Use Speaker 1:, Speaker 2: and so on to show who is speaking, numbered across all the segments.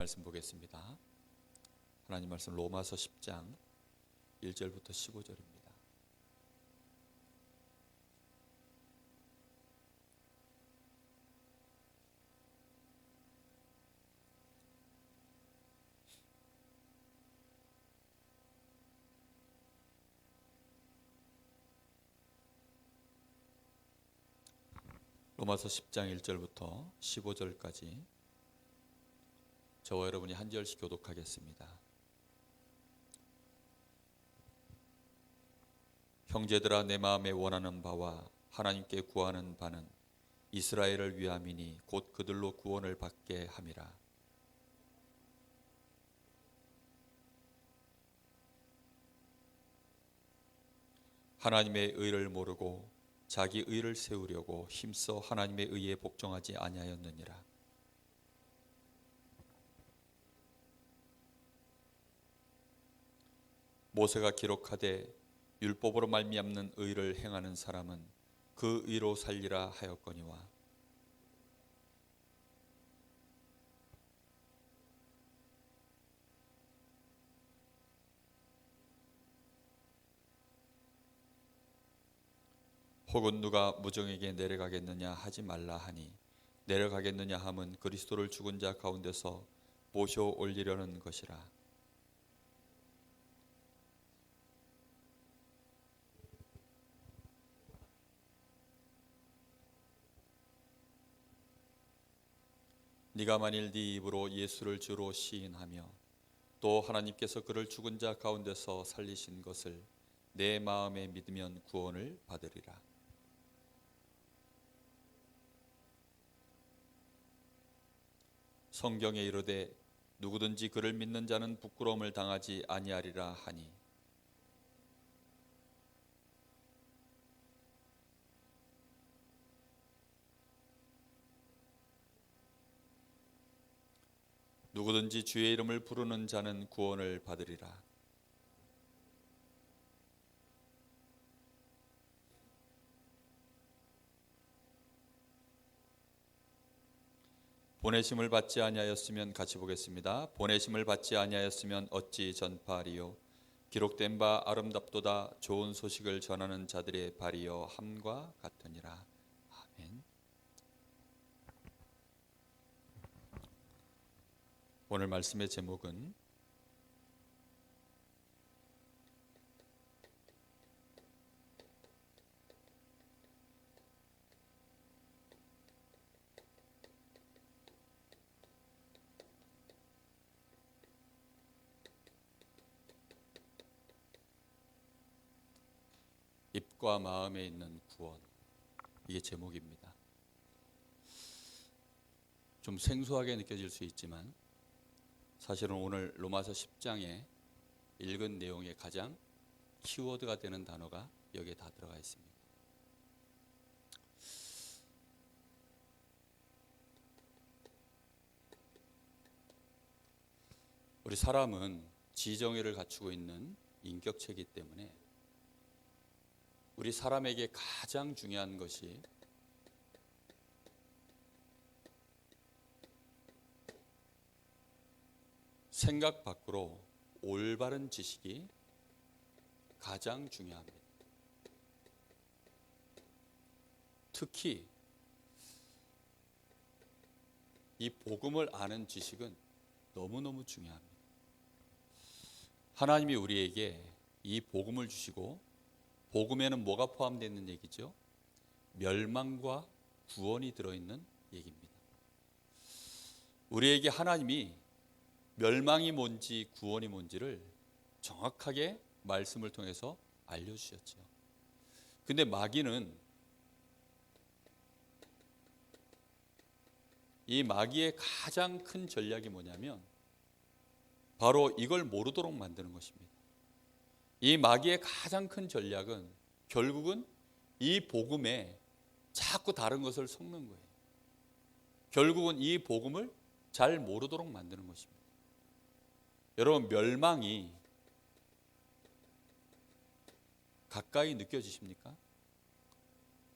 Speaker 1: 말씀 보겠습니다. 하나님 말씀 로마서 10장 1절부터 15절입니다. 로마서 10장 1절부터 15절까지 저와 여러분이 한 절씩 교독하겠습니다. 형제들아, 내 마음에 원하는 바와 하나님께 구하는 바는 이스라엘을 위함이니 곧 그들로 구원을 받게 함이라. 하나님의 의를 모르고 자기 의를 세우려고 힘써 하나님의 의에 복종하지 아니하였느니라. 모세가 기록하되 율법으로 말미암는 의를 행하는 사람은 그 의로 살리라 하였거니와 혹은 누가 무정에게 내려가겠느냐 하지 말라 하니 내려가겠느냐 함은 그리스도를 죽은 자 가운데서 모셔 올리려는 것이라. 네가 만일 네 입으로 예수를 주로 시인하며 또 하나님께서 그를 죽은 자 가운데서 살리신 것을 내 마음에 믿으면 구원을 받으리라. 성경에 이르되 누구든지 그를 믿는 자는 부끄러움을 당하지 아니하리라 하니 누구든지 주의 이름을 부르는 자는 구원을 받으리라. 보내심을 받지 아니하였으면 같이 보겠습니다. 보내심을 받지 아니하였으면 어찌 전파하리요. 기록된 바 아름답도다 좋은 소식을 전하는 자들의 발이여 함과 같으니라. 아멘. 오늘 말씀의 제목은 입과 마음에 있는 구원, 이게 제목입니다. 좀 생소하게 느껴질 수 있지만 사실은 오늘 로마서 10장에 읽은 내용의 가장 키워드가 되는 단어가 여기에 다 들어가 있습니다. 우리 사람은 지정의를 갖추고 있는 인격체이기 때문에 우리 사람에게 가장 중요한 것이 생각 밖으로 올바른 지식이 가장 중요합니다. 특히 이 복음을 아는 지식은 너무너무 중요합니다. 하나님이 우리에게 이 복음을 주시고 복음에는 뭐가 포함되어 있는 얘기죠? 멸망과 구원이 들어있는 얘기입니다. 우리에게 하나님이 멸망이 뭔지 구원이 뭔지를 정확하게 말씀을 통해서 알려주셨죠. 근데 마귀는 이 마귀의 가장 큰 전략이 뭐냐면 바로 이걸 모르도록 만드는 것입니다. 이 마귀의 가장 큰 전략은 결국은 이 복음에 자꾸 다른 것을 섞는 거예요. 결국은 이 복음을 잘 모르도록 만드는 것입니다. 여러분, 멸망이 가까이 느껴지십니까?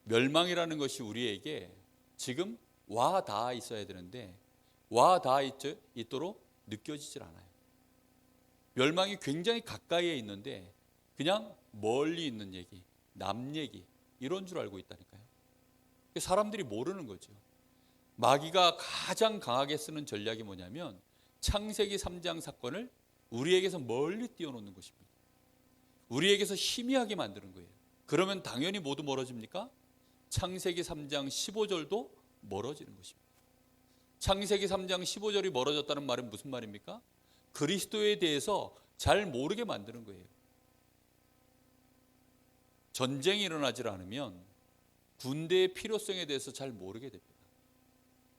Speaker 1: 멸망이라는 것이 우리에게 지금 와 닿아 있어야 되는데 와 닿아 있도록 느껴지질 않아요. 멸망이 굉장히 가까이에 있는데 그냥 멀리 있는 얘기, 남 얘기 이런 줄 알고 있다니까요. 사람들이 모르는 거죠. 마귀가 가장 강하게 쓰는 전략이 뭐냐면 창세기 3장 사건을 우리에게서 멀리 띄워놓는 것입니다. 우리에게서 희미하게 만드는 거예요. 그러면 당연히 모두 멀어집니까? 창세기 3장 15절도 멀어지는 것입니다. 창세기 3장 15절이 멀어졌다는 말은 무슨 말입니까? 그리스도에 대해서 잘 모르게 만드는 거예요. 전쟁이 일어나질 않으면 군대의 필요성에 대해서 잘 모르게 됩니다.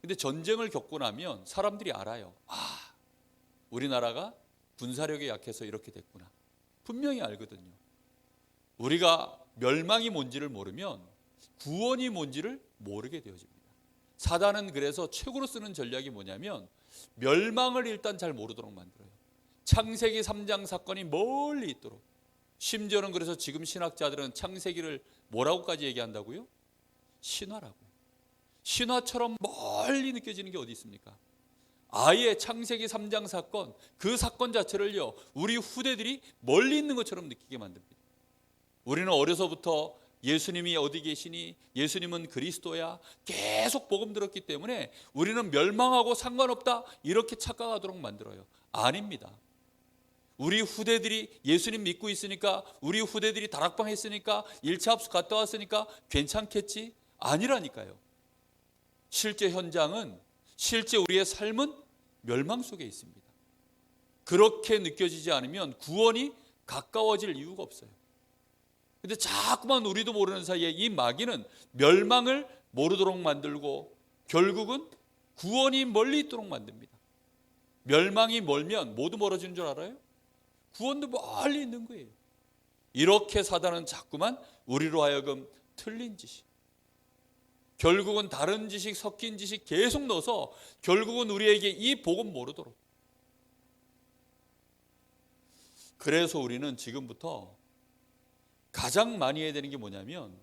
Speaker 1: 근데 전쟁을 겪고 나면 사람들이 알아요. 아, 우리나라가 군사력이 약해서 이렇게 됐구나. 분명히 알거든요. 우리가 멸망이 뭔지를 모르면 구원이 뭔지를 모르게 되어집니다. 사단은 그래서 최고로 쓰는 전략이 뭐냐면 멸망을 일단 잘 모르도록 만들어요. 창세기 3장 사건이 멀리 있도록. 심지어는 그래서 지금 신학자들은 창세기를 뭐라고까지 얘기한다고요? 신화라고. 신화처럼 멀리 느껴지는 게 어디 있습니까? 아예 창세기 3장 사건, 그 사건 자체를요, 우리 후대들이 멀리 있는 것처럼 느끼게 만듭니다. 우리는 어려서부터 예수님이 어디 계시니? 예수님은 그리스도야. 계속 복음 들었기 때문에 우리는 멸망하고 상관없다 이렇게 착각하도록 만들어요. 아닙니다. 우리 후대들이 예수님 믿고 있으니까, 우리 후대들이 다락방 했으니까, 1차 합숙 갔다 왔으니까 괜찮겠지? 아니라니까요. 실제 현장은, 실제 우리의 삶은 멸망 속에 있습니다. 그렇게 느껴지지 않으면 구원이 가까워질 이유가 없어요. 근데 자꾸만 우리도 모르는 사이에 이 마귀는 멸망을 모르도록 만들고 결국은 구원이 멀리 있도록 만듭니다. 멸망이 멀면 모두 멀어지는 줄 알아요? 구원도 멀리 있는 거예요. 이렇게 사단은 자꾸만 우리로 하여금 틀린 지식, 결국은 다른 지식, 섞인 지식 계속 넣어서 결국은 우리에게 이 복음 모르도록. 그래서 우리는 지금부터 가장 많이 해야 되는 게 뭐냐면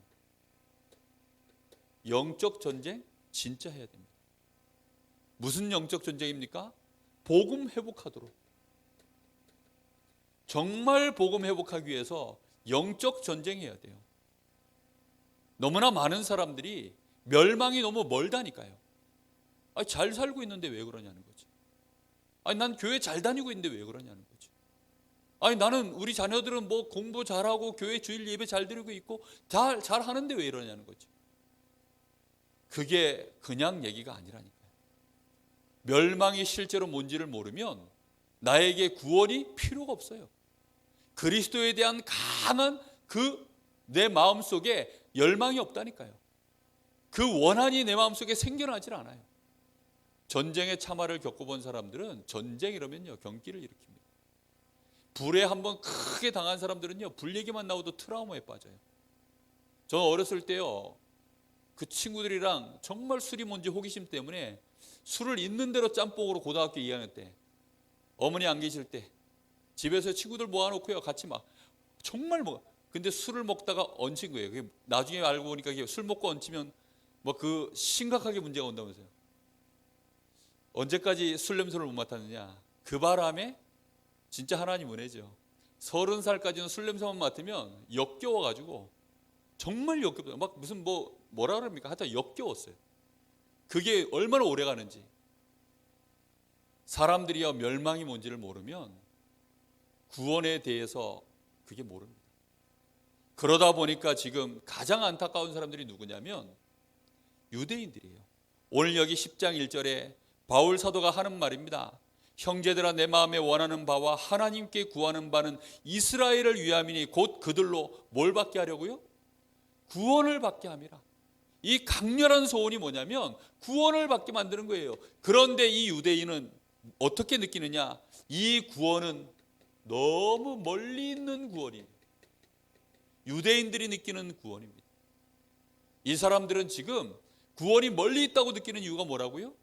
Speaker 1: 영적 전쟁 진짜 해야 됩니다. 무슨 영적 전쟁입니까? 복음 회복하도록. 정말 복음 회복하기 위해서 영적 전쟁해야 돼요. 너무나 많은 사람들이 멸망이 너무 멀다니까요. 아니, 잘 살고 있는데 왜 그러냐는 거지. 아니, 난 교회 잘 다니고 있는데 왜 그러냐는 거지. 아니, 나는 우리 자녀들은 뭐 공부 잘하고 교회 주일 예배 잘 드리고 있고 잘 하는데 왜 이러냐는 거지. 그게 그냥 얘기가 아니라니까요. 멸망이 실제로 뭔지를 모르면 나에게 구원이 필요가 없어요. 그리스도에 대한 강한 그 내 마음속에 열망이 없다니까요. 그 원한이 내 마음속에 생겨나질 않아요. 전쟁의 참화를 겪어본 사람들은 전쟁 이러면요 경기를 일으킵니다. 불에 한번 크게 당한 사람들은요 불 얘기만 나와도 트라우마에 빠져요. 저는 어렸을 때요 그 친구들이랑 정말 술이 뭔지 호기심 때문에 술을 있는 대로 짬뽕으로 고등학교 2학년 때 어머니 안 계실 때 집에서 친구들 모아놓고요 같이 막 정말 근데 술을 먹다가 얹힌 거예요. 나중에 알고 보니까 술 먹고 얹히면 뭐 그 심각하게 문제가 온다면서요. 언제까지 술 냄새를 못 맡았느냐. 그 바람에 진짜 하나님 은혜죠. 30살까지는 술 냄새만 맡으면 역겨워가지고 정말 역겨워. 막 무슨 뭐라 그럽니까? 하여튼 역겨웠어요. 그게 얼마나 오래 가는지. 사람들이요 멸망이 뭔지를 모르면 구원에 대해서 그게 모릅니다. 그러다 보니까 지금 가장 안타까운 사람들이 누구냐면 유대인들이에요. 오늘 여기 10장 1절에 바울 사도가 하는 말입니다. 형제들아 내 마음에 원하는 바와 하나님께 구하는 바는 이스라엘을 위함이니 곧 그들로 뭘 받게 하려고요? 구원을 받게 함이라. 이 강렬한 소원이 뭐냐면 구원을 받게 만드는 거예요. 그런데 이 유대인은 어떻게 느끼느냐? 이 구원은 너무 멀리 있는 구원이에요. 유대인들이 느끼는 구원입니다. 이 사람들은 지금 구원이 멀리 있다고 느끼는 이유가 뭐라고요?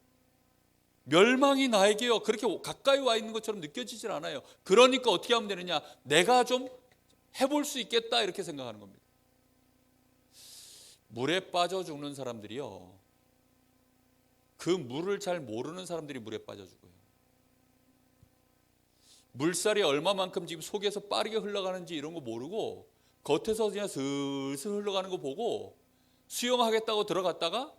Speaker 1: 멸망이 나에게요 그렇게 가까이 와 있는 것처럼 느껴지질 않아요. 그러니까 어떻게 하면 되느냐? 내가 좀 해볼 수 있겠다 이렇게 생각하는 겁니다. 물에 빠져 죽는 사람들이요 그 물을 잘 모르는 사람들이 물에 빠져 죽어요. 물살이 얼마만큼 지금 속에서 빠르게 흘러가는지 이런 거 모르고 겉에서 그냥 슬슬 흘러가는 거 보고 수영하겠다고 들어갔다가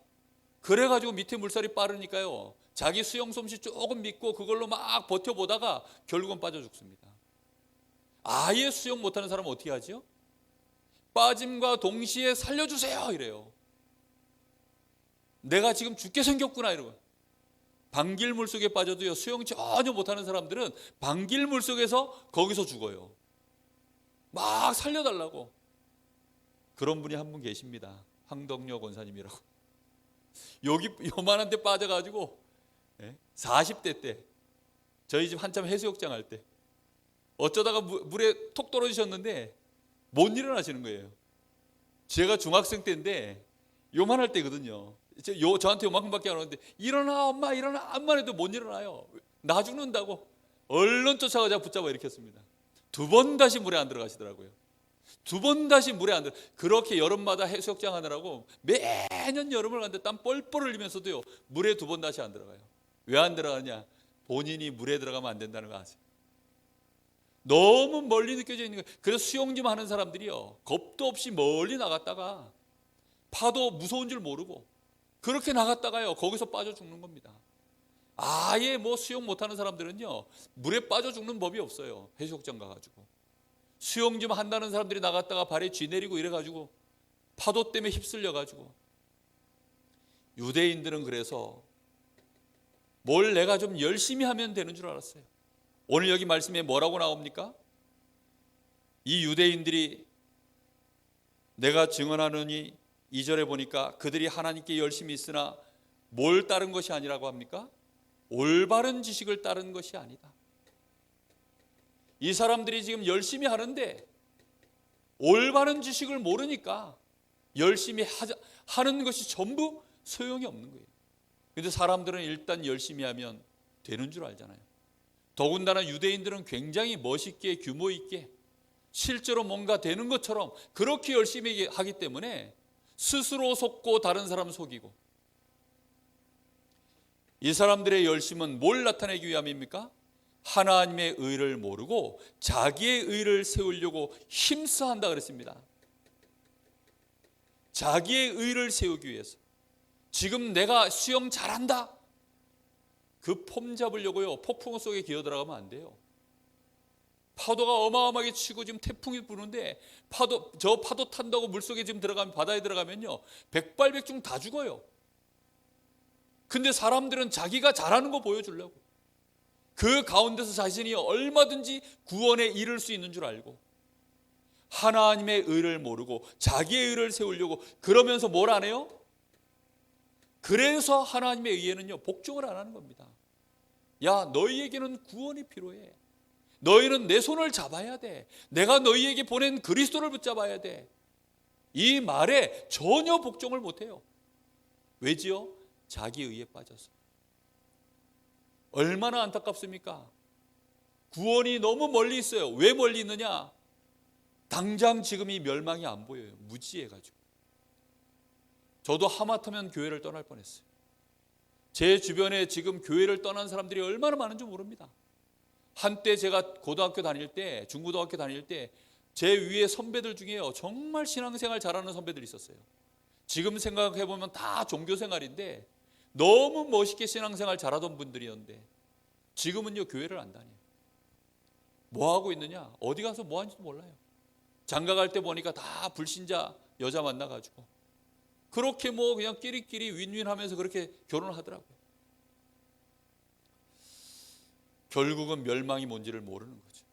Speaker 1: 그래가지고 밑에 물살이 빠르니까요, 자기 수영 솜씨 조금 믿고 그걸로 막 버텨보다가 결국은 빠져 죽습니다. 아예 수영 못하는 사람은 어떻게 하죠? 빠짐과 동시에 살려주세요 이래요. 내가 지금 죽게 생겼구나 이러고. 방길 물속에 빠져도요, 수영 전혀 못하는 사람들은 방길 물속에서 거기서 죽어요. 막 살려달라고. 그런 분이 한 분 계십니다. 황덕려 권사님이라고. 여기 요만한 데 빠져가지고 40대 때 저희 집 한참 해수욕장 할 때 어쩌다가 물에 톡 떨어지셨는데 못 일어나시는 거예요. 제가 중학생 때인데 요만할 때거든요. 저한테 요만큼밖에 안 오는데 일어나 엄마 일어나 암만 해도 못 일어나요. 나 죽는다고 얼른 쫓아가자 붙잡아 일으켰습니다. 2번 다시 물에 안 들어가시더라고요. 2번 다시 물에 안 들어. 그렇게 여름마다 해수욕장 하느라고 매년 여름을 갔는데 땀 뻘뻘 흘리면서도요 물에 2번 다시 안 들어가요. 왜 안 들어가냐? 본인이 물에 들어가면 안 된다는 거 아세요? 너무 멀리 느껴져 있는 거예요. 그래서 수영 좀 하는 사람들이요, 겁도 없이 멀리 나갔다가 파도 무서운 줄 모르고 그렇게 나갔다가요 거기서 빠져 죽는 겁니다. 아예 뭐 수영 못하는 사람들은요 물에 빠져 죽는 법이 없어요. 해수욕장 가가지고 수영 좀 한다는 사람들이 나갔다가 발에 쥐 내리고 이래가지고 파도 때문에 휩쓸려가지고. 유대인들은 그래서 뭘 내가 좀 열심히 하면 되는 줄 알았어요. 오늘 여기 말씀에 뭐라고 나옵니까? 이 유대인들이 내가 증언하느니 2절에 보니까 그들이 하나님께 열심히 있으나 뭘 따른 것이 아니라고 합니까? 올바른 지식을 따른 것이 아니다. 이 사람들이 지금 열심히 하는데 올바른 지식을 모르니까 열심히 하는 것이 전부 소용이 없는 거예요. 그런데 사람들은 일단 열심히 하면 되는 줄 알잖아요. 더군다나 유대인들은 굉장히 멋있게 규모 있게 실제로 뭔가 되는 것처럼 그렇게 열심히 하기 때문에 스스로 속고 다른 사람 속이고. 이 사람들의 열심은 뭘 나타내기 위함입니까? 하나님의 의를 모르고 자기의 의를 세우려고 힘써한다 그랬습니다. 자기의 의를 세우기 위해서. 지금 내가 수영 잘한다, 그 폼 잡으려고요 폭풍 속에 기어 들어가면 안 돼요. 파도가 어마어마하게 치고 지금 태풍이 부는데 저 파도 탄다고 물속에 지금 들어가면, 바다에 들어가면요 백발백중 다 죽어요. 근데 사람들은 자기가 잘하는 거 보여주려고 그 가운데서 자신이 얼마든지 구원에 이를 수 있는 줄 알고 하나님의 의를 모르고 자기의 의를 세우려고 그러면서 뭘 안 해요? 그래서 하나님의 의에는요 복종을 안 하는 겁니다. 야, 너희에게는 구원이 필요해. 너희는 내 손을 잡아야 돼. 내가 너희에게 보낸 그리스도를 붙잡아야 돼. 이 말에 전혀 복종을 못해요. 왜지요? 자기 의에 빠져서. 얼마나 안타깝습니까? 구원이 너무 멀리 있어요. 왜 멀리 있느냐? 당장 지금 이 멸망이 안 보여요. 무지해가지고. 저도 하마터면 교회를 떠날 뻔했어요. 제 주변에 지금 교회를 떠난 사람들이 얼마나 많은지 모릅니다. 한때 제가 고등학교 다닐 때, 중고등학교 다닐 때 제 위에 선배들 중에요 정말 신앙생활 잘하는 선배들이 있었어요. 지금 생각해보면 다 종교생활인데 너무 멋있게 신앙생활 잘하던 분들이었는데 지금은요 교회를 안 다녀요. 뭐 하고 있느냐? 어디 가서 뭐 하는지도 몰라요. 장가 갈 때 보니까 다 불신자 여자 만나가지고 그렇게 뭐 그냥 끼리끼리 윈윈하면서 그렇게 결혼하더라고요. 결국은 멸망이 뭔지를 모르는 거죠.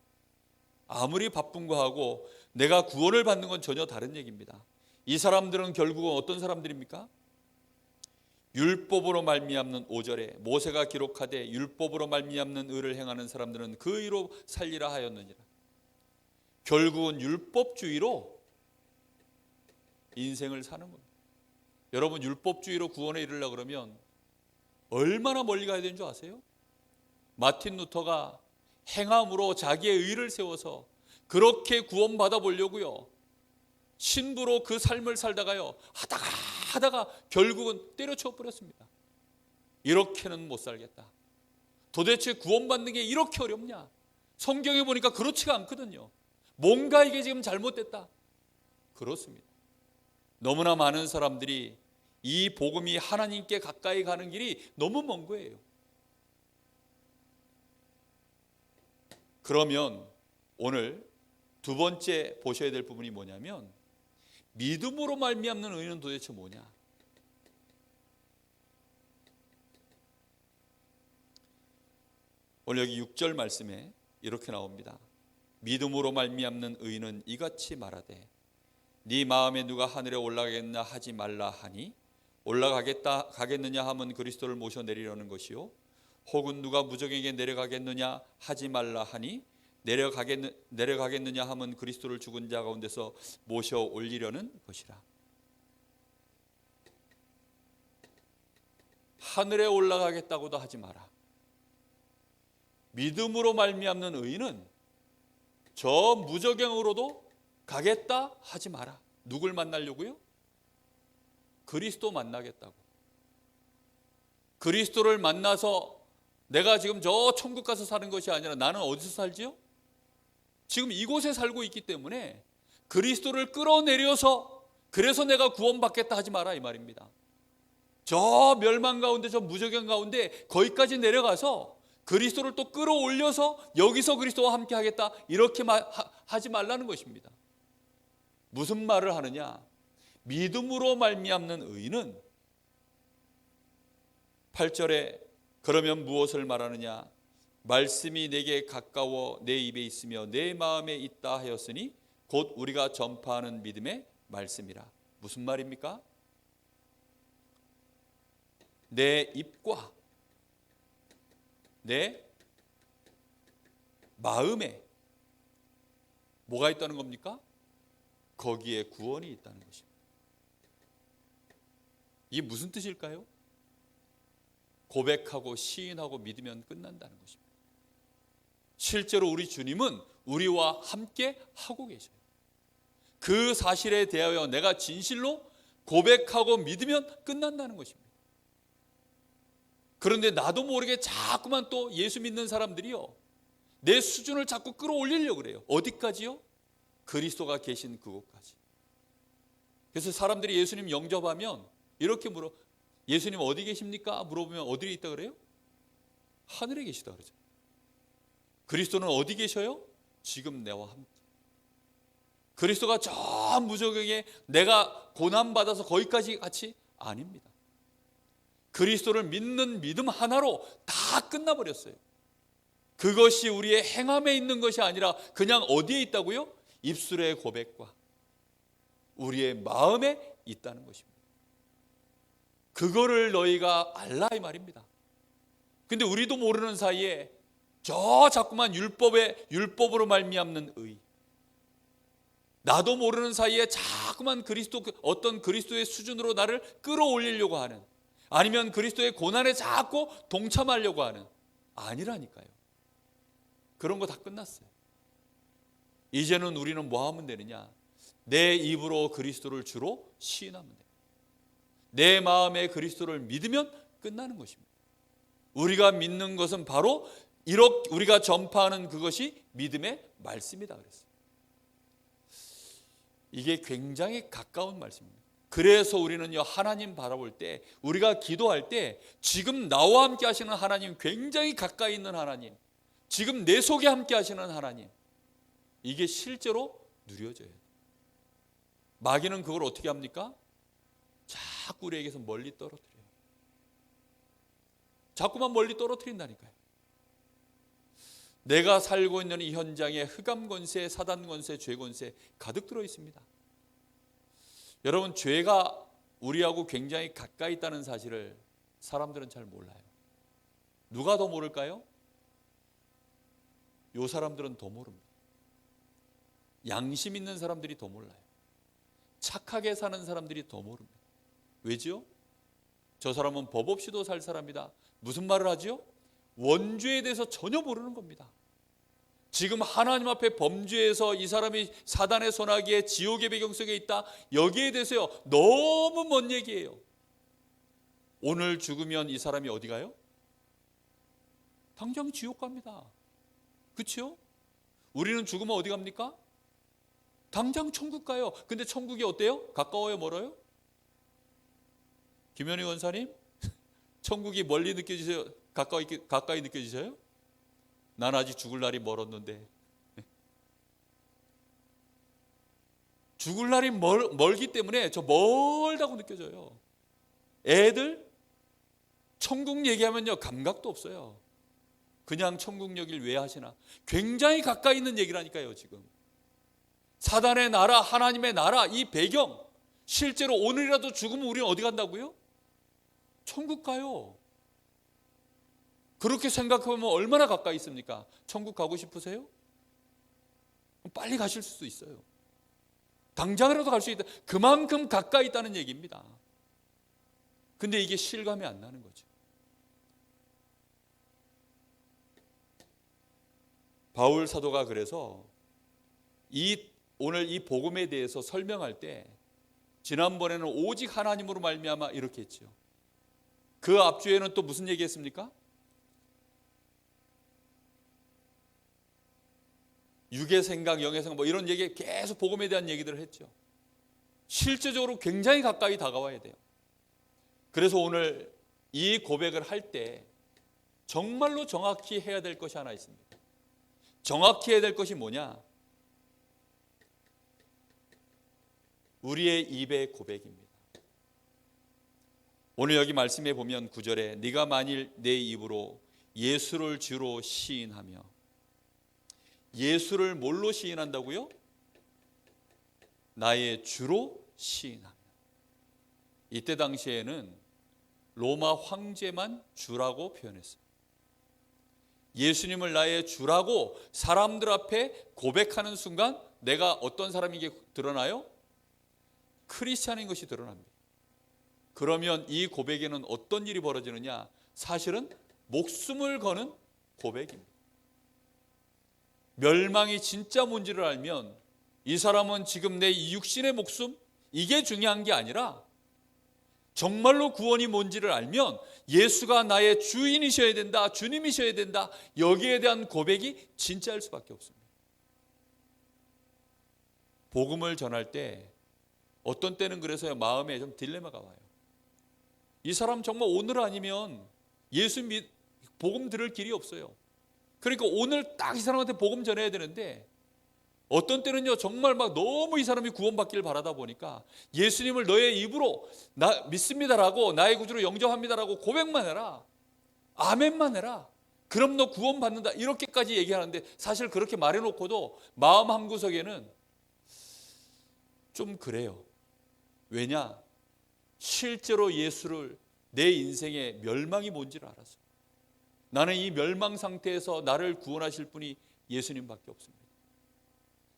Speaker 1: 아무리 바쁜 거 하고 내가 구원을 받는 건 전혀 다른 얘기입니다. 이 사람들은 결국은 어떤 사람들입니까? 율법으로 말미암는 5절에 모세가 기록하되 율법으로 말미암는 의를 행하는 사람들은 그 의로 살리라 하였느니라. 결국은 율법주의로 인생을 사는 겁니다. 여러분, 율법주의로 구원에 이르려고 그러면 얼마나 멀리 가야 되는 줄 아세요? 마틴 루터가 행함으로 자기의 의를 세워서 그렇게 구원받아 보려고요 신부로 그 삶을 살다가요 하다가 결국은 때려쳐 버렸습니다. 이렇게는 못 살겠다. 도대체 구원받는 게 이렇게 어렵냐? 성경에 보니까 그렇지가 않거든요. 뭔가 이게 지금 잘못됐다. 그렇습니다. 너무나 많은 사람들이 이 복음이 하나님께 가까이 가는 길이 너무 먼 거예요. 그러면 오늘 두 번째 보셔야 될 부분이 뭐냐면, 믿음으로 말미암는 의는 도대체 뭐냐? 오늘 여기 6절 말씀에 이렇게 나옵니다. 믿음으로 말미암는 의는 이같이 말하되 네 마음에 누가 하늘에 올라가겠나 하지 말라 하니 올라가겠느냐 하면 그리스도를 모셔 내리려는 것이요 혹은 누가 무적에게 내려가겠느냐 하지 말라 하니 내려가겠느냐 하면 그리스도를 죽은 자 가운데서 모셔 올리려는 것이라. 하늘에 올라가겠다고도 하지 마라. 믿음으로 말미암는 의인은 저 무적행으로도 가겠다 하지 마라. 누굴 만나려고요? 그리스도 만나겠다고. 그리스도를 만나서 내가 지금 저 천국 가서 사는 것이 아니라 나는 어디서 살지요? 지금 이곳에 살고 있기 때문에 그리스도를 끌어내려서 그래서 내가 구원받겠다 하지 마라 이 말입니다. 저 멸망 가운데 저 무적행 가운데 거기까지 내려가서 그리스도를 또 끌어올려서 여기서 그리스도와 함께 하겠다 이렇게 하지 말라는 것입니다. 무슨 말을 하느냐? 믿음으로 말미암는 의인은 8절에 그러면 무엇을 말하느냐? 말씀이 내게 가까워 내 입에 있으며 내 마음에 있다 하였으니 곧 우리가 전파하는 믿음의 말씀이라. 무슨 말입니까? 내 입과 내 마음에 뭐가 있다는 겁니까? 거기에 구원이 있다는 것입니다. 이게 무슨 뜻일까요? 고백하고 시인하고 믿으면 끝난다는 것입니다. 실제로 우리 주님은 우리와 함께 하고 계셔요. 그 사실에 대하여 내가 진실로 고백하고 믿으면 끝난다는 것입니다. 그런데 나도 모르게 자꾸만 또 예수 믿는 사람들이요, 내 수준을 자꾸 끌어올리려고 그래요. 어디까지요? 그리스도가 계신 그곳까지. 그래서 사람들이 예수님 영접하면 이렇게 물어, 예수님 어디 계십니까? 물어보면 어디에 있다 그래요? 하늘에 계시다 그러죠. 그리스도는 어디 계셔요? 지금 내와 함께. 그리스도가 저 무적에게 내가 고난받아서 거기까지 같이? 아닙니다. 그리스도를 믿는 믿음 하나로 다 끝나버렸어요. 그것이 우리의 행함에 있는 것이 아니라 그냥 어디에 있다고요? 입술의 고백과 우리의 마음에 있다는 것입니다. 그거를 너희가 알라 이 말입니다. 근데 우리도 모르는 사이에 저 자꾸만 율법으로 말미암는 의, 나도 모르는 사이에 자꾸만 어떤 그리스도의 수준으로 나를 끌어올리려고 하는, 아니면 그리스도의 고난에 자꾸 동참하려고 하는, 아니라니까요. 그런 거 다 끝났어요. 이제는 우리는 뭐 하면 되느냐? 내 입으로 그리스도를 주로 시인하면 돼요. 내 마음에 그리스도를 믿으면 끝나는 것입니다. 우리가 믿는 것은 바로 이렇게 우리가 전파하는 그것이 믿음의 말씀이다 그랬어요. 이게 굉장히 가까운 말씀입니다. 그래서 우리는요, 하나님 바라볼 때, 우리가 기도할 때 지금 나와 함께 하시는 하나님, 굉장히 가까이 있는 하나님, 지금 내 속에 함께 하시는 하나님, 이게 실제로 누려져요. 마귀는 그걸 어떻게 합니까? 자꾸 우리에게서 멀리 떨어뜨려요. 자꾸만 멀리 떨어뜨린다니까요. 내가 살고 있는 이 현장에 흑암 권세, 사단 권세, 죄 권세 가득 들어 있습니다. 여러분, 죄가 우리하고 굉장히 가까이 있다는 사실을 사람들은 잘 몰라요. 누가 더 모를까요? 요 사람들은 더 모릅니다. 양심 있는 사람들이 더 몰라요. 착하게 사는 사람들이 더 모릅니다. 왜지요? 저 사람은 법 없이도 살 사람이다. 무슨 말을 하지요? 원죄에 대해서 전혀 모르는 겁니다. 지금 하나님 앞에 범죄해서 이 사람이 사단의 손아귀에 지옥의 배경 속에 있다, 여기에 대해서요 너무 먼 얘기예요. 오늘 죽으면 이 사람이 어디 가요? 당장 지옥 갑니다. 그렇죠? 우리는 죽으면 어디 갑니까? 당장 천국 가요. 근데 천국이 어때요? 가까워요, 멀어요? 김현희 원사님, 천국이 멀리 느껴지세요? 가까이 느껴지세요? 난 아직 죽을 날이 멀었는데. 죽을 날이 멀기 때문에 저 멀다고 느껴져요. 애들 천국 얘기하면요 감각도 없어요. 그냥 천국 얘기를 왜 하시나? 굉장히 가까이 있는 얘기라니까요. 지금 사단의 나라, 하나님의 나라, 이 배경, 실제로 오늘이라도 죽으면 우리는 어디 간다고요? 천국 가요. 그렇게 생각하면 얼마나 가까이 있습니까? 천국 가고 싶으세요? 빨리 가실 수도 있어요. 당장이라도 갈 수 있다. 그만큼 가까이 있다는 얘기입니다. 근데 이게 실감이 안 나는 거죠. 바울 사도가 그래서 오늘 이 복음에 대해서 설명할 때 지난번에는 오직 하나님으로 말미암아 이렇게 했죠. 그 앞주에는 또 무슨 얘기했습니까? 육의 생각, 영의 생각 뭐 이런 얘기 계속 복음에 대한 얘기들을 했죠. 실제적으로 굉장히 가까이 다가와야 돼요. 그래서 오늘 이 고백을 할 때 정말로 정확히 해야 될 것이 하나 있습니다. 정확히 해야 될 것이 뭐냐? 우리의 입의 고백입니다. 오늘 여기 말씀해 보면 9절에 네가 만일 내 입으로 예수를 주로 시인하며, 예수를 뭘로 시인한다고요? 나의 주로 시인하며. 이때 당시에는 로마 황제만 주라고 표현했어요. 예수님을 나의 주라고 사람들 앞에 고백하는 순간 내가 어떤 사람에게 드러나요? 크리스찬인 것이 드러납니다. 그러면 이 고백에는 어떤 일이 벌어지느냐? 사실은 목숨을 거는 고백입니다. 멸망이 진짜 뭔지를 알면 이 사람은 지금 내 육신의 목숨 이게 중요한 게 아니라 정말로 구원이 뭔지를 알면 예수가 나의 주인이셔야 된다, 주님이셔야 된다, 여기에 대한 고백이 진짜일 수밖에 없습니다. 복음을 전할 때 어떤 때는 그래서 마음에 좀 딜레마가 와요. 이 사람 정말 오늘 아니면 복음 들을 길이 없어요. 그러니까 오늘 딱 이 사람한테 복음 전해야 되는데 어떤 때는요 정말 막 너무 이 사람이 구원받기를 바라다 보니까 예수님을 너의 입으로 나 믿습니다라고, 나의 구주로 영접합니다라고 고백만 해라, 아멘만 해라, 그럼 너 구원받는다, 이렇게까지 얘기하는데 사실 그렇게 말해놓고도 마음 한구석에는 좀 그래요. 왜냐? 실제로 예수를 내 인생의 멸망이 뭔지를 알았어요. 나는 이 멸망 상태에서 나를 구원하실 분이 예수님밖에 없습니다.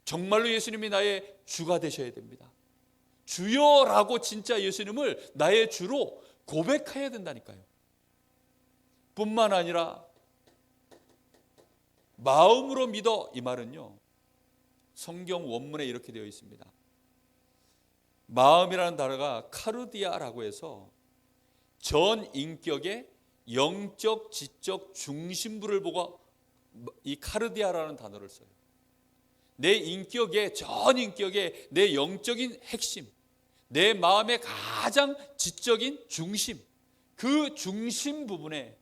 Speaker 1: 정말로 예수님이 나의 주가 되셔야 됩니다. 주여라고 진짜 예수님을 나의 주로 고백해야 된다니까요. 뿐만 아니라 마음으로 믿어, 이 말은요 성경 원문에 이렇게 되어 있습니다. 마음이라는 단어가 카르디아라고 해서 전 인격의 영적, 지적 중심부를 보고 이 카르디아라는 단어를 써요. 내 인격의, 전 인격의 내 영적인 핵심, 내 마음의 가장 지적인 중심, 그 중심 부분에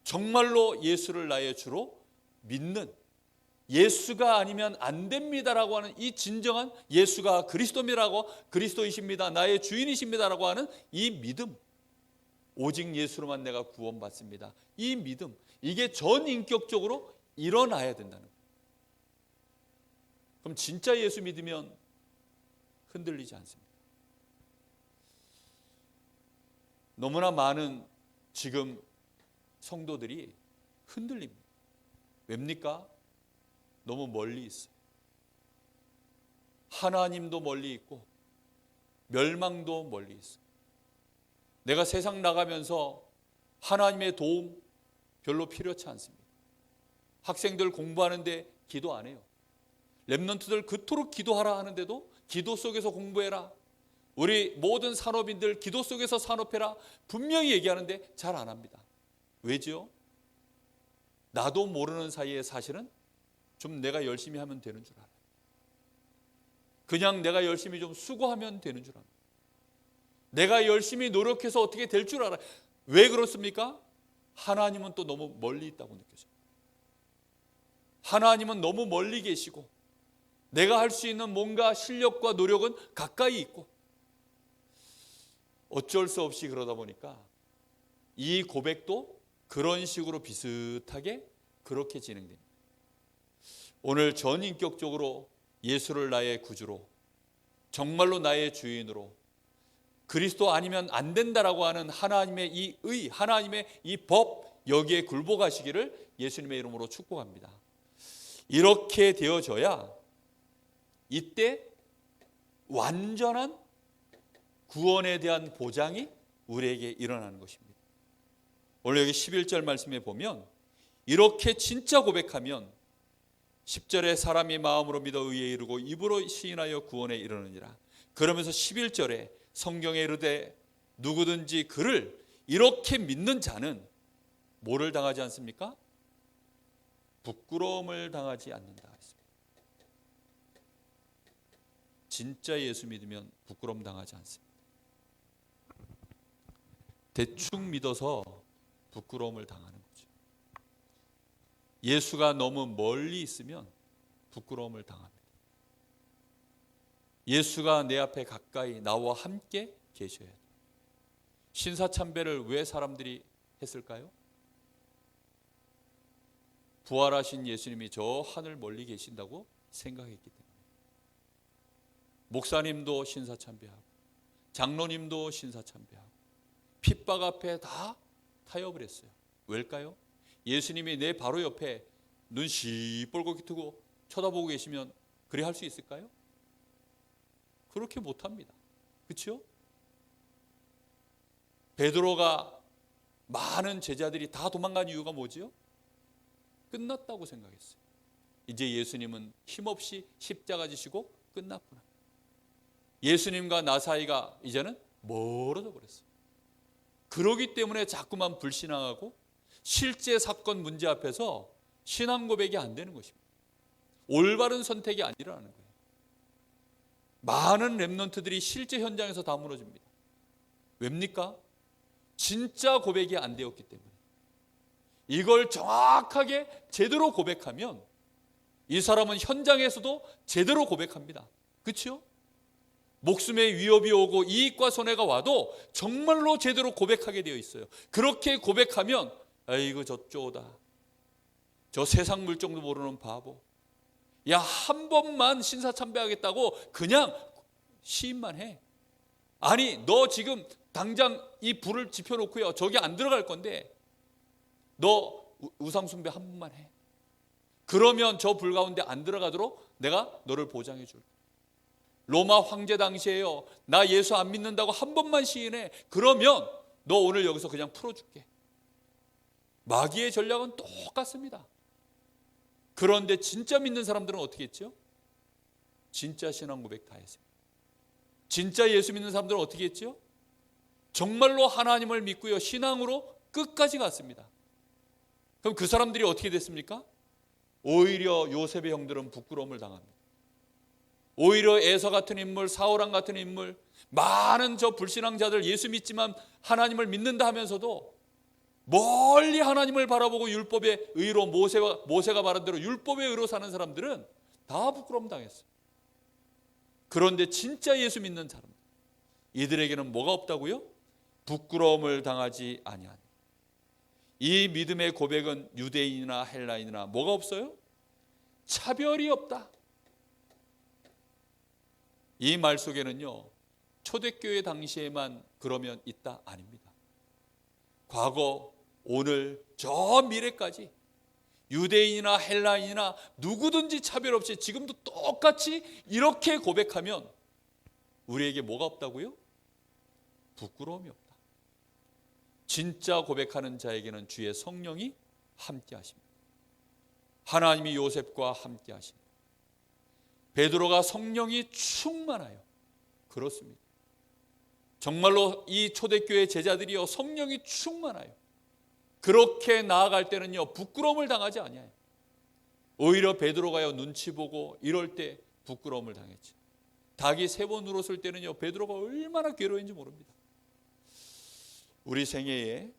Speaker 1: 정말로 예수를 나의 주로 믿는, 예수가 아니면 안 됩니다라고 하는 이 진정한 예수가 그리스도입니다라고, 그리스도이십니다, 나의 주인이십니다라고 하는 이 믿음, 오직 예수로만 내가 구원받습니다, 이 믿음, 이게 전인격적으로 일어나야 된다는 거예요. 그럼 진짜 예수 믿으면 흔들리지 않습니다. 너무나 많은 지금 성도들이 흔들립니다. 왜입니까? 너무 멀리 있어요. 하나님도 멀리 있고 멸망도 멀리 있어요. 내가 세상 나가면서 하나님의 도움 별로 필요치 않습니다. 학생들 공부하는데 기도 안 해요. 랩런트들 그토록 기도하라 하는데도 기도 속에서 공부해라, 우리 모든 산업인들 기도 속에서 산업해라 분명히 얘기하는데 잘 안 합니다. 왜죠? 나도 모르는 사이에 사실은 좀 내가 열심히 하면 되는 줄 알아요. 그냥 내가 열심히 좀 수고하면 되는 줄 알아요. 내가 열심히 노력해서 어떻게 될 줄 알아요. 왜 그렇습니까? 하나님은 또 너무 멀리 있다고 느껴져요. 하나님은 너무 멀리 계시고 내가 할 수 있는 뭔가 실력과 노력은 가까이 있고, 어쩔 수 없이 그러다 보니까 이 고백도 그런 식으로 비슷하게 그렇게 진행됩니다. 오늘 전인격적으로 예수를 나의 구주로, 정말로 나의 주인으로, 그리스도 아니면 안 된다라고 하는 하나님의 이 의, 하나님의 이 법, 여기에 굴복하시기를 예수님의 이름으로 축복합니다. 이렇게 되어져야 이때 완전한 구원에 대한 보장이 우리에게 일어나는 것입니다. 오늘 여기 11절 말씀에 보면 이렇게 진짜 고백하면 10절에 사람이 마음으로 믿어 의에 이르고 입으로 시인하여 구원에 이르느니라. 그러면서 11절에 성경에 이르되 누구든지 그를 이렇게 믿는 자는 뭐를 당하지 않습니까? 부끄러움을 당하지 않는다 했습니다. 진짜 예수 믿으면 부끄러움 당하지 않습니다. 대충 믿어서 부끄러움을 당하는 거죠. 예수가 너무 멀리 있으면 부끄러움을 당합니다. 예수가 내 앞에 가까이 나와 함께 계셔야 돼요. 신사참배를 왜 사람들이 했을까요? 부활하신 예수님이 저 하늘 멀리 계신다고 생각했기 때문에. 목사님도 신사참배하고 장로님도 신사참배하고 핍박 앞에 다 타협을 했어요. 왜일까요? 예수님이 내 바로 옆에 눈 시뻘겋게 뜨고 쳐다보고 계시면 그래 할 수 있을까요? 그렇게 못합니다. 그렇죠? 베드로가 많은 제자들이 다 도망간 이유가 뭐지요? 끝났다고 생각했어요. 이제 예수님은 힘없이 십자가 지시고 끝났구나. 예수님과 나 사이가 이제는 멀어져 버렸어요. 그러기 때문에 자꾸만 불신앙하고 실제 사건 문제 앞에서 신앙 고백이 안 되는 것입니다. 올바른 선택이 아니라는 거예요. 많은 렘넌트들이 실제 현장에서 다 무너집니다. 왜입니까? 진짜 고백이 안 되었기 때문에. 이걸 정확하게 제대로 고백하면 이 사람은 현장에서도 제대로 고백합니다. 그렇죠? 목숨의 위협이 오고 이익과 손해가 와도 정말로 제대로 고백하게 되어 있어요. 그렇게 고백하면 아이고 저쩌다, 저 세상 물정도 모르는 바보, 야 한 번만 신사참배하겠다고 그냥 시인만 해. 아니 너 지금 당장 이 불을 지펴놓고요 저기 안 들어갈 건데 너 우상숭배 한 번만 해. 그러면 저 불 가운데 안 들어가도록 내가 너를 보장해 줄게. 로마 황제 당시에요, 나 예수 안 믿는다고 한 번만 시인해. 그러면 너 오늘 여기서 그냥 풀어줄게. 마귀의 전략은 똑같습니다. 그런데 진짜 믿는 사람들은 어떻게 했죠? 진짜 신앙 고백 다 했어요. 진짜 예수 믿는 사람들은 어떻게 했죠? 정말로 하나님을 믿고요 신앙으로 끝까지 갔습니다. 그럼 그 사람들이 어떻게 됐습니까? 오히려 요셉의 형들은 부끄러움을 당합니다. 오히려 에서 같은 인물, 사울왕 같은 인물, 많은 저 불신앙자들 예수 믿지만 하나님을 믿는다 하면서도 멀리 하나님을 바라보고 율법의 의로 모세가 말한 대로 율법의 의로 사는 사람들은 다 부끄러움 당했어요. 그런데 진짜 예수 믿는 사람, 이들에게는 뭐가 없다고요? 부끄러움을 당하지 아니하니. 이 믿음의 고백은 유대인이나 헬라인이나 뭐가 없어요? 차별이 없다. 이 말 속에는요 초대교회 당시에만 그러면 있다 아닙니다. 과거, 오늘, 저 미래까지 유대인이나 헬라인이나 누구든지 차별 없이 지금도 똑같이 이렇게 고백하면 우리에게 뭐가 없다고요? 부끄러움이 없다. 진짜 고백하는 자에게는 주의 성령이 함께 하십니다. 하나님이 요셉과 함께 하십니다. 베드로가 성령이 충만하여, 그렇습니다. 정말로 이 초대교회 제자들이요 성령이 충만하여 그렇게 나아갈 때는요 부끄러움을 당하지 아니하요. 오히려 베드로가요 눈치 보고 이럴 때 부끄러움을 당했죠. 닭이 3번 울었을 때는요 베드로가 얼마나 괴로웠는지 모릅니다. 우리 생애에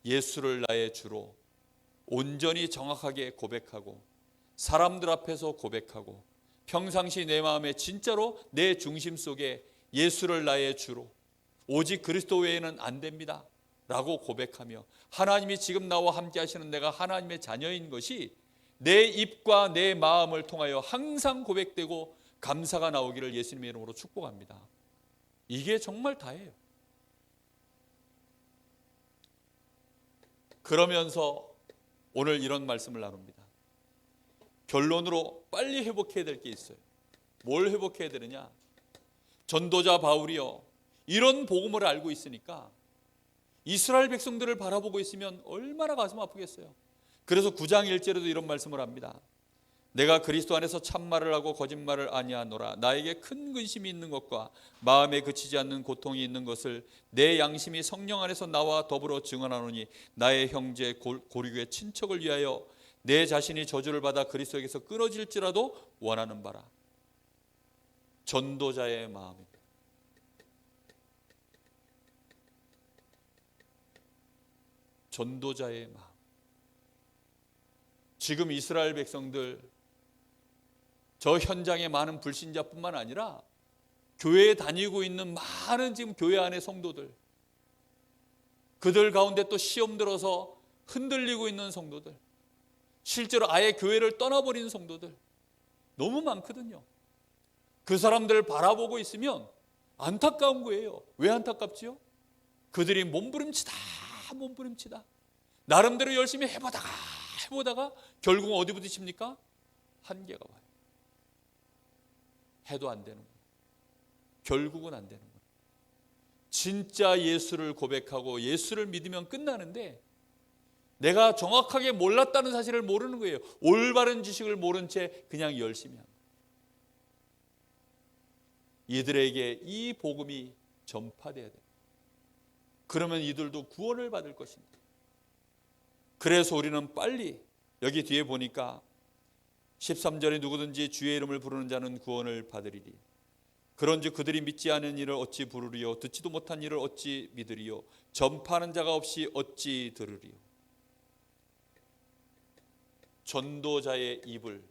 Speaker 1: 예수를 나의 주로 온전히 정확하게 고백하고 사람들 앞에서 고백하고 평상시 내 마음에 진짜로 내 중심 속에 예수를 나의 주로 오직 그리스도 외에는 안 됩니다 라고 고백하며 하나님이 지금 나와 함께 하시는 내가 하나님의 자녀인 것이 내 입과 내 마음을 통하여 항상 고백되고 감사가 나오기를 예수님의 이름으로 축복합니다. 이게 정말 다예요. 그러면서 오늘 이런 말씀을 나눕니다. 결론으로 빨리 회복해야 될 게 있어요. 뭘 회복해야 되느냐? 전도자 바울이요 이런 복음을 알고 있으니까 이스라엘 백성들을 바라보고 있으면 얼마나 가슴 아프겠어요. 그래서 9장 1절에도 이런 말씀을 합니다. 내가 그리스도 안에서 참말을 하고 거짓말을 아니하노라. 나에게 큰 근심이 있는 것과 마음에 그치지 않는 고통이 있는 것을 내 양심이 성령 안에서 나와 더불어 증언하노니 나의 형제 고륙의 친척을 위하여 내 자신이 저주를 받아 그리스도에게서 끊어질지라도 원하는 바라. 전도자의 마음입니다. 전도자의 마음. 지금 이스라엘 백성들 저 현장에 많은 불신자뿐만 아니라 교회에 다니고 있는 많은 지금 교회 안의 성도들, 그들 가운데 또 시험 들어서 흔들리고 있는 성도들, 실제로 아예 교회를 떠나버린 성도들 너무 많거든요. 그 사람들을 바라보고 있으면 안타까운 거예요. 왜 안타깝지요? 그들이 몸부림치다 나름대로 열심히 해보다가 결국은 어디 부딪힙니까? 한계가 와요. 해도 안 되는 거예요. 결국은 안 되는 거예요. 진짜 예수를 고백하고 예수를 믿으면 끝나는데 내가 정확하게 몰랐다는 사실을 모르는 거예요. 올바른 지식을 모른 채 그냥 열심히 합니다. 이들에게 이 복음이 전파돼야 돼요. 그러면 이들도 구원을 받을 것입니다. 그래서 우리는 빨리 여기 뒤에 보니까 13절에 누구든지 주의 이름을 부르는 자는 구원을 받으리리. 그런즉 그들이 믿지 않은 일을 어찌 부르리요? 듣지도 못한 일을 어찌 믿으리요? 전파하는 자가 없이 어찌 들으리요? 전도자의 입을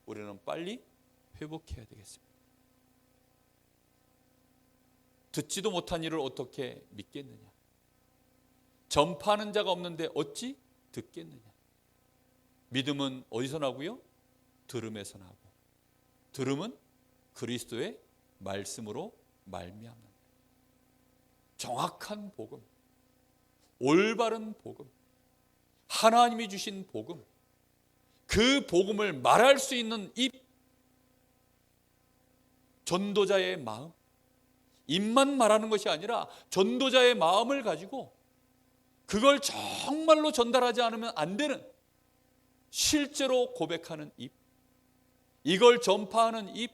Speaker 1: 우리는 빨리 회복해야 되겠습니다. 듣지도 못한 일을 어떻게 믿겠느냐? 전파하는 자가 없는데 어찌 듣겠느냐? 믿음은 어디서 나고요? 들음에서 나고, 들음은 그리스도의 말씀으로 말미암는 정확한 복음, 올바른 복음, 하나님이 주신 복음, 그 복음을 말할 수 있는 입, 전도자의 마음, 입만 말하는 것이 아니라 전도자의 마음을 가지고 그걸 정말로 전달하지 않으면 안 되는 실제로 고백하는 입, 이걸 전파하는 입,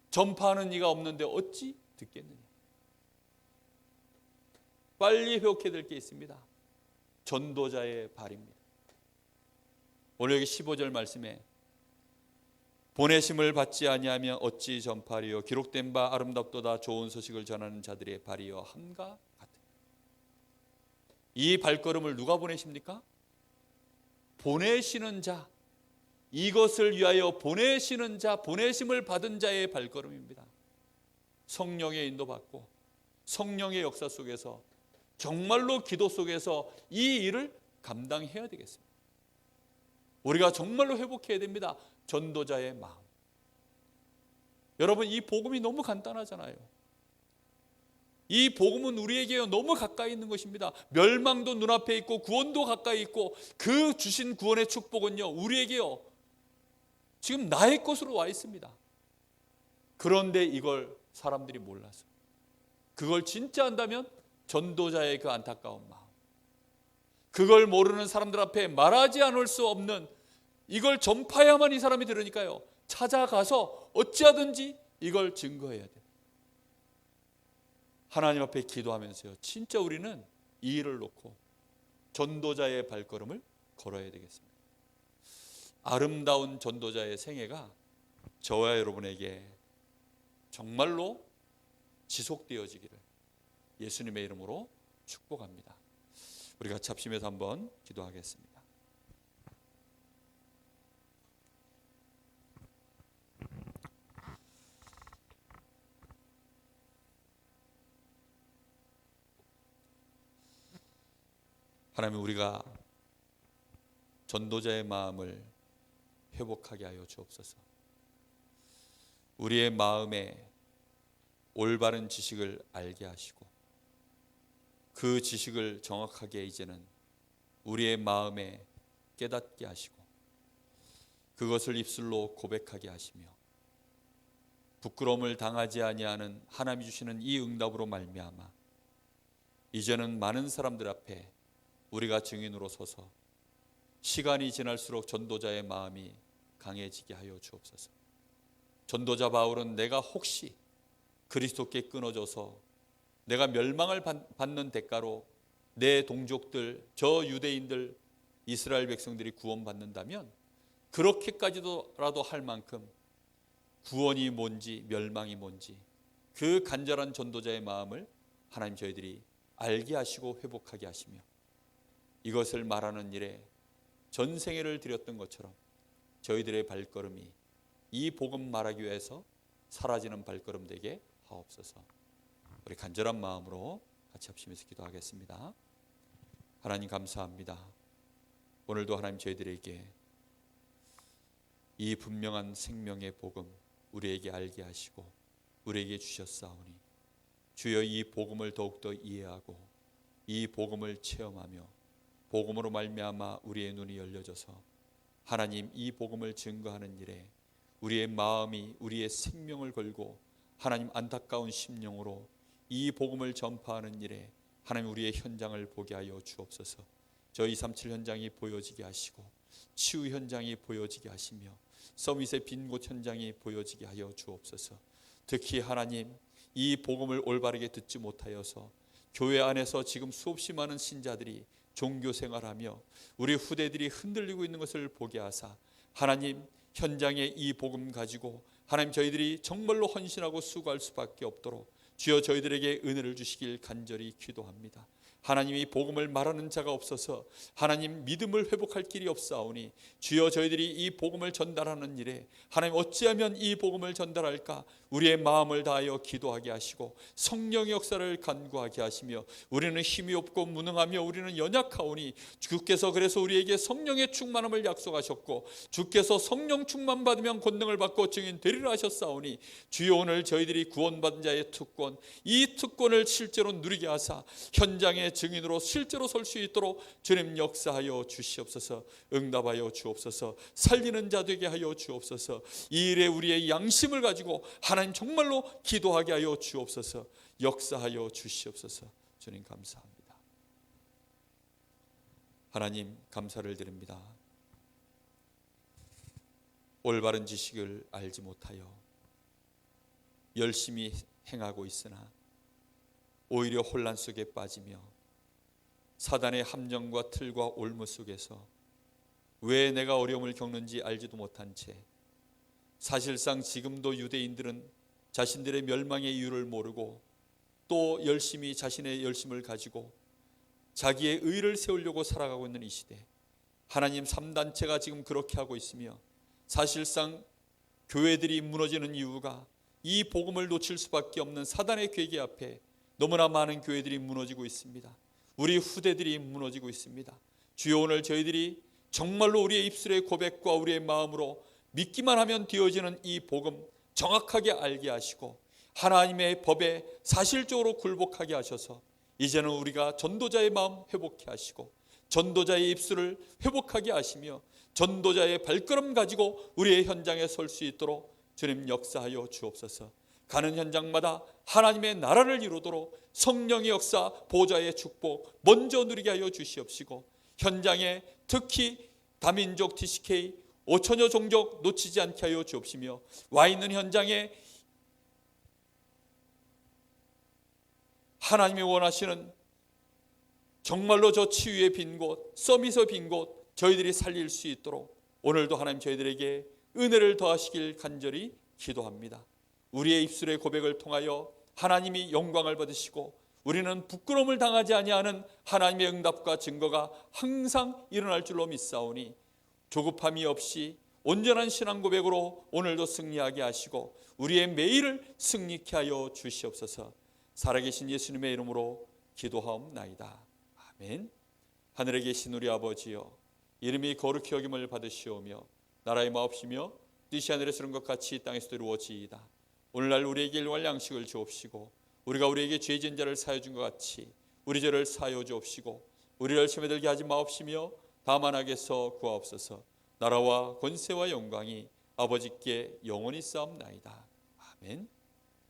Speaker 1: 전파하는 이가 없는데 어찌 듣겠느냐? 빨리 회복해야 될 게 있습니다. 전도자의 발입니다. 오늘 여기 15절 말씀에 보내심을 받지 아니하면 어찌 전파리요? 기록된 바 아름답도다 좋은 소식을 전하는 자들의 발이요 함과 같으니. 이 발걸음을 누가 보내십니까? 보내시는 자, 이것을 위하여 보내시는 자, 보내심을 받은 자의 발걸음입니다. 성령의 인도받고 성령의 역사 속에서 정말로 기도 속에서 이 일을 감당해야 되겠습니다. 우리가 정말로 회복해야 됩니다. 전도자의 마음. 여러분, 이 복음이 너무 간단하잖아요. 이 복음은 우리에게 너무 가까이 있는 것입니다. 멸망도 눈앞에 있고 구원도 가까이 있고 그 주신 구원의 축복은요 우리에게요 지금 나의 것으로 와 있습니다. 그런데 이걸 사람들이 몰라서, 그걸 진짜 한다면 전도자의 그 안타까운 마음, 그걸 모르는 사람들 앞에 말하지 않을 수 없는, 이걸 전파해야만 이 사람이 들으니까요 찾아가서 어찌하든지 이걸 증거해야 돼요. 하나님 앞에 기도하면서요 진짜 우리는 이 일을 놓고 전도자의 발걸음을 걸어야 되겠습니다. 아름다운 전도자의 생애가 저와 여러분에게 정말로 지속되어지기를 예수님의 이름으로 축복합니다. 우리 같이 합심해서 한번 기도하겠습니다. 하나님, 우리가 전도자의 마음을 회복하게 하여 주옵소서. 우리의 마음에 올바른 지식을 알게 하시고 그 지식을 정확하게 이제는 우리의 마음에 깨닫게 하시고 그것을 입술로 고백하게 하시며 부끄러움을 당하지 아니하는 하나님이 주시는 이 응답으로 말미암아 이제는 많은 사람들 앞에 우리가 증인으로 서서 시간이 지날수록 전도자의 마음이 강해지게 하여 주옵소서. 전도자 바울은 내가 혹시 그리스도께 끊어져서 내가 멸망을 받는 대가로 내 동족들, 저 유대인들, 이스라엘 백성들이 구원받는다면 그렇게까지도라도 할 만큼 구원이 뭔지 멸망이 뭔지 그 간절한 전도자의 마음을 하나님 저희들이 알게 하시고 회복하게 하시며 이것을 말하는 일에 전생애를 드렸던 것처럼 저희들의 발걸음이 이 복음 말하기 위해서 사라지는 발걸음 되게 하옵소서. 우리 간절한 마음으로 같이 합심해서 기도하겠습니다. 하나님 감사합니다. 오늘도 하나님 저희들에게 이 분명한 생명의 복음 우리에게 알게 하시고 우리에게 주셨사오니 주여 이 복음을 더욱더 이해하고 이 복음을 체험하며 복음으로 말미암아 우리의 눈이 열려져서 하나님 이 복음을 증거하는 일에 우리의 마음이 우리의 생명을 걸고 하나님 안타까운 심령으로 이 복음을 전파하는 일에 하나님 우리의 현장을 보게 하여 주옵소서. 저 237 현장이 보여지게 하시고 치유 현장이 보여지게 하시며 서밋의 빈 곳 현장이 보여지게 하여 주옵소서. 특히 하나님 이 복음을 올바르게 듣지 못하여서 교회 안에서 지금 수없이 많은 신자들이 종교 생활하며 우리 후대들이 흔들리고 있는 것을 보게 하사 하나님 현장에 이 복음 가지고 하나님 저희들이 정말로 헌신하고 수고할 수밖에 없도록 주여 저희들에게 은혜를 주시길 간절히 기도합니다. 하나님이 복음을 말하는 자가 없어서 하나님 믿음을 회복할 길이 없사오니 주여 저희들이 이 복음을 전달하는 일에 하나님 어찌하면 이 복음을 전달할까 우리의 마음을 다하여 기도하게 하시고 성령의 역사를 간구하게 하시며 우리는 힘이 없고 무능하며 우리는 연약하오니 주께서 그래서 우리에게 성령의 충만함을 약속하셨고 주께서 성령 충만 받으면 권능을 받고 증인 되리라 하셨사오니 주여 오늘 저희들이 구원받은 자의 특권 이 특권을 실제로 누리게 하사 현장의 증인으로 실제로 설 수 있도록 주님 역사하여 주시옵소서. 응답하여 주옵소서. 살리는 자 되게 하여 주옵소서. 이 일에 우리의 양심을 가지고 하나님 정말로 기도하게 하여 주옵소서. 역사하여 주시옵소서. 주님 감사합니다. 하나님 감사를 드립니다. 올바른 지식을 알지 못하여 열심히 행하고 있으나 오히려 혼란 속에 빠지며 사단의 함정과 틀과 올무 속에서 왜 내가 어려움을 겪는지 알지도 못한 채 사실상 지금도 유대인들은 자신들의 멸망의 이유를 모르고 또 열심히 자신의 열심을 가지고 자기의 의를 세우려고 살아가고 있는 이 시대 하나님 3단체가 지금 그렇게 하고 있으며 사실상 교회들이 무너지는 이유가 이 복음을 놓칠 수밖에 없는 사단의 괴계 앞에 너무나 많은 교회들이 무너지고 있습니다. 우리 후대들이 무너지고 있습니다. 주여 오늘 저희들이 정말로 우리의 입술의 고백과 우리의 마음으로 믿기만 하면 되어지는 이 복음 정확하게 알게 하시고 하나님의 법에 사실적으로 굴복하게 하셔서 이제는 우리가 전도자의 마음 회복케 하시고 전도자의 입술을 회복하게 하시며 전도자의 발걸음 가지고 우리의 현장에 설 수 있도록 주님 역사하여 주옵소서. 가는 현장마다 하나님의 나라를 이루도록 성령의 역사 보좌의 축복 먼저 누리게 하여 주시옵시고 현장에 특히 다민족 TCK 5천여 종족 놓치지 않게 하여 주옵시며 와 있는 현장에 하나님이 원하시는 정말로 저 치유의 빈 곳, 서밋의 빈 곳, 저희들이 살릴 수 있도록 오늘도 하나님 저희들에게 은혜를 더하시길 간절히 기도합니다. 우리의 입술의 고백을 통하여 하나님이 영광을 받으시고 우리는 부끄러움을 당하지 아니하는 하나님의 응답과 증거가 항상 일어날 줄로 믿사오니 조급함이 없이 온전한 신앙 고백으로 오늘도 승리하게 하시고 우리의 매일을 승리케 하여 주시옵소서. 살아계신 예수님의 이름으로 기도하옵나이다. 아멘. 하늘에 계신 우리 아버지여, 이름이 거룩히 여김을 받으시오며 나라의 마옵시며 뜻이 하늘에서 이룬 것 같이 땅에서도 이루어지이다. 오늘날 우리에게 일용할 양식을 주옵시고 우리가 우리에게 죄 지은 자를 사하여 준 것 같이 우리 죄를 사하여 주옵시고 우리를 시험에 들게 하지 마옵시며 다만 악에서 구하옵소서. 나라와 권세와 영광이 아버지께 영원히 쌓옵나이다. 아멘.